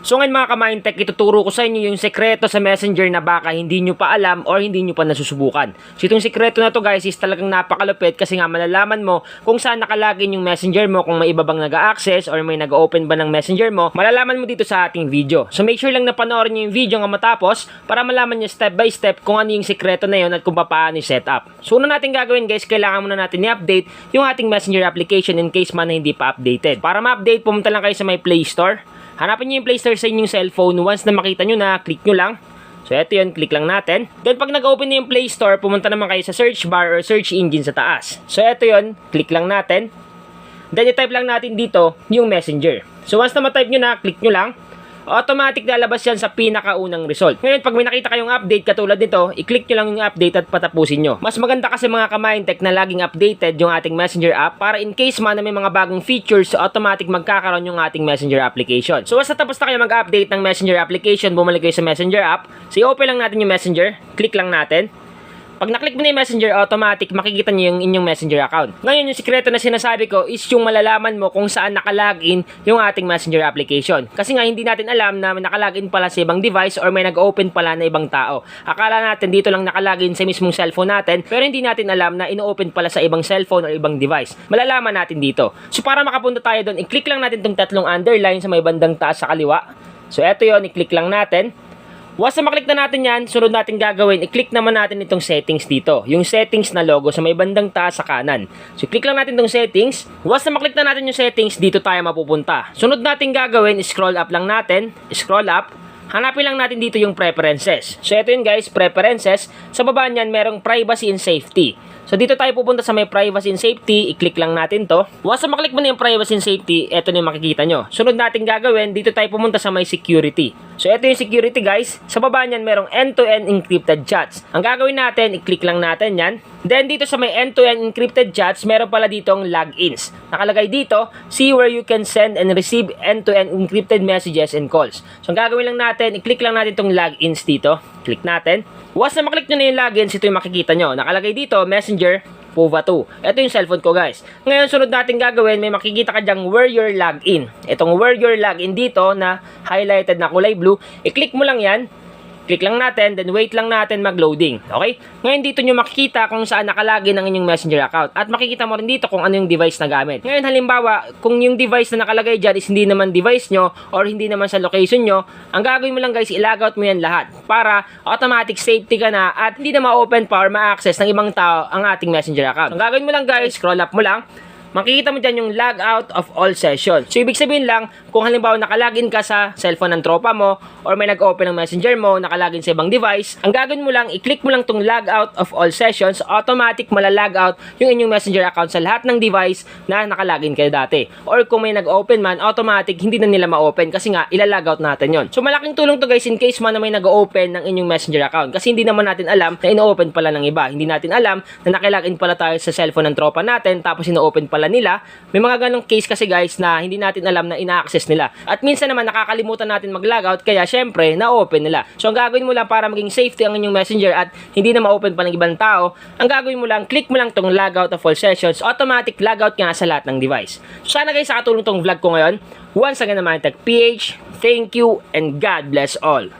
So ngayon mga ka-Mindtech, ituturo ko sa inyo yung sekreto sa Messenger na baka hindi nyo pa alam or hindi nyo pa nasusubukan. So itong sekreto na to guys is talagang napakalupit kasi nga malalaman mo kung saan nakalagin yung Messenger mo, kung may iba bang nag-a-access or may nag-open ba ng Messenger mo. Malalaman mo dito sa ating video. So make sure lang na panoorin nyo yung video nga matapos para malaman nyo step by step kung ano yung sekreto na yun at kung paano yung setup. So una natin gagawin guys, kailangan muna natin i-update yung ating Messenger application in case man na hindi pa updated. Para ma-update, pumunta lang kayo sa may Play Store. Hanapin nyo yung Play Store sa inyong cellphone. Once na makita nyo na, click nyo lang. So, eto yun. Click lang natin. Then, pag nag-open na yung Play Store, pumunta naman kayo sa search bar or search engine sa taas. So, eto yun. Click lang natin. Then, i-type lang natin dito yung Messenger. So, once na ma-type nyo na, click nyo lang. Automatic lalabas yan sa pinakaunang result. Ngayon, pag may nakita kayong update katulad nito, i-click nyo lang yung update at patapusin nyo. Mas maganda kasi mga ka-Mindtech na laging updated yung ating Messenger app para in case man na may mga bagong features, so automatic magkakaroon yung ating Messenger application. So, once tapos na kayo mag-update ng Messenger application, bumalik kayo sa Messenger app. So, i-open lang natin yung Messenger. Click lang natin. Pag naklik mo na yung Messenger, automatic makikita nyo yung inyong Messenger account. Ngayon, yung sikreto na sinasabi ko is yung malalaman mo kung saan nakalagin yung ating Messenger application. Kasi nga, hindi natin alam na nakalagin pala sa ibang device or may nag-open pala na ibang tao. Akala natin dito lang nakalagin sa mismong cellphone natin, pero hindi natin alam na ino-open pala sa ibang cellphone or ibang device. Malalaman natin dito. So, para makapunta tayo doon, i-click lang natin itong tatlong underline sa may bandang taas sa kaliwa. So, eto yun, i-click lang natin. Once na maklik na natin yan, sunod natin gagawin, i-click naman natin itong settings dito. Yung settings na logo sa may bandang taas sa kanan. So, click lang natin itong settings. Once na maklik na natin yung settings, dito tayo mapupunta. Sunod natin gagawin, scroll up lang natin. Scroll up. Hanapin lang natin dito yung preferences. So, ito yun guys, preferences. Sa baba niyan, merong privacy and safety. So, dito tayo pupunta sa may privacy and safety. I-click lang natin to. Once na maklik mo na yung privacy and safety, ito na yung makikita nyo. Sunod natin gagawin, dito tayo pumunta sa may security. So, ito yung security guys. Sa baba niyan, merong end-to-end encrypted chats. Ang gagawin natin, i-click lang natin yan. Then, dito sa may end-to-end encrypted chats, meron pala ditong logins. Nakalagay dito, see where you can send and receive end-to-end encrypted messages and calls. So, ang gagawin lang natin, i-click lang natin itong logins dito. Click natin. Once na maklik nyo na yung logins, ito yung makikita nyo. Nakalagay dito, Messenger, POVA 2. Ito yung cellphone ko guys. Ngayon, sunod natin gagawin, may makikita ka dyang where your login. Itong where your login dito na highlighted na kulay blue, i-click mo lang yan. Click lang natin, then wait lang natin mag-loading. Okay? Ngayon dito nyo makikita kung saan nakalagin ang inyong Messenger account. At makikita mo rin dito kung ano yung device na gamit. Ngayon halimbawa, kung yung device na nakalagay dyan is hindi naman device nyo or hindi naman sa location nyo, ang gagawin mo lang guys, i-logout mo yan lahat. Para automatic safety ka na at hindi na ma-open pa or ma-access ng ibang tao ang ating Messenger account. So, ang gagawin mo lang guys, scroll up mo lang. Makikita mo dyan yung log out of all sessions. So, ibig sabihin lang, kung halimbawa nakalagin ka sa cellphone ng tropa mo or may nag-open ng Messenger mo, nakalagin sa ibang device, ang gagawin mo lang, i-click mo lang tong log out of all sessions, automatic malalag out yung inyong Messenger account sa lahat ng device na nakalagin kayo dati. Or kung may nag-open man, automatic hindi na nila ma-open kasi nga, ilalog out natin yon. So, malaking tulong to guys in case man na may nag-open ng inyong Messenger account. Kasi hindi naman natin alam na ino-open pala ng iba. Hindi natin alam na nakilagin pala tayo sa cellphone ng tropa natin tapos ino-open pala nila. May mga ganong case kasi guys na hindi natin alam na ina-access nila. At minsan naman nakakalimutan natin mag-logout kaya syempre na-open nila. So ang gagawin mo lang para maging safety ang inyong Messenger at hindi na ma-open pa ng ibang tao, ang gagawin mo lang, click mo lang tong logout of all sessions, automatic logout nga sa lahat ng device. So sana guys nakatulong tong vlog ko ngayon. Once again naman, Mindtech PH, thank you and God bless all.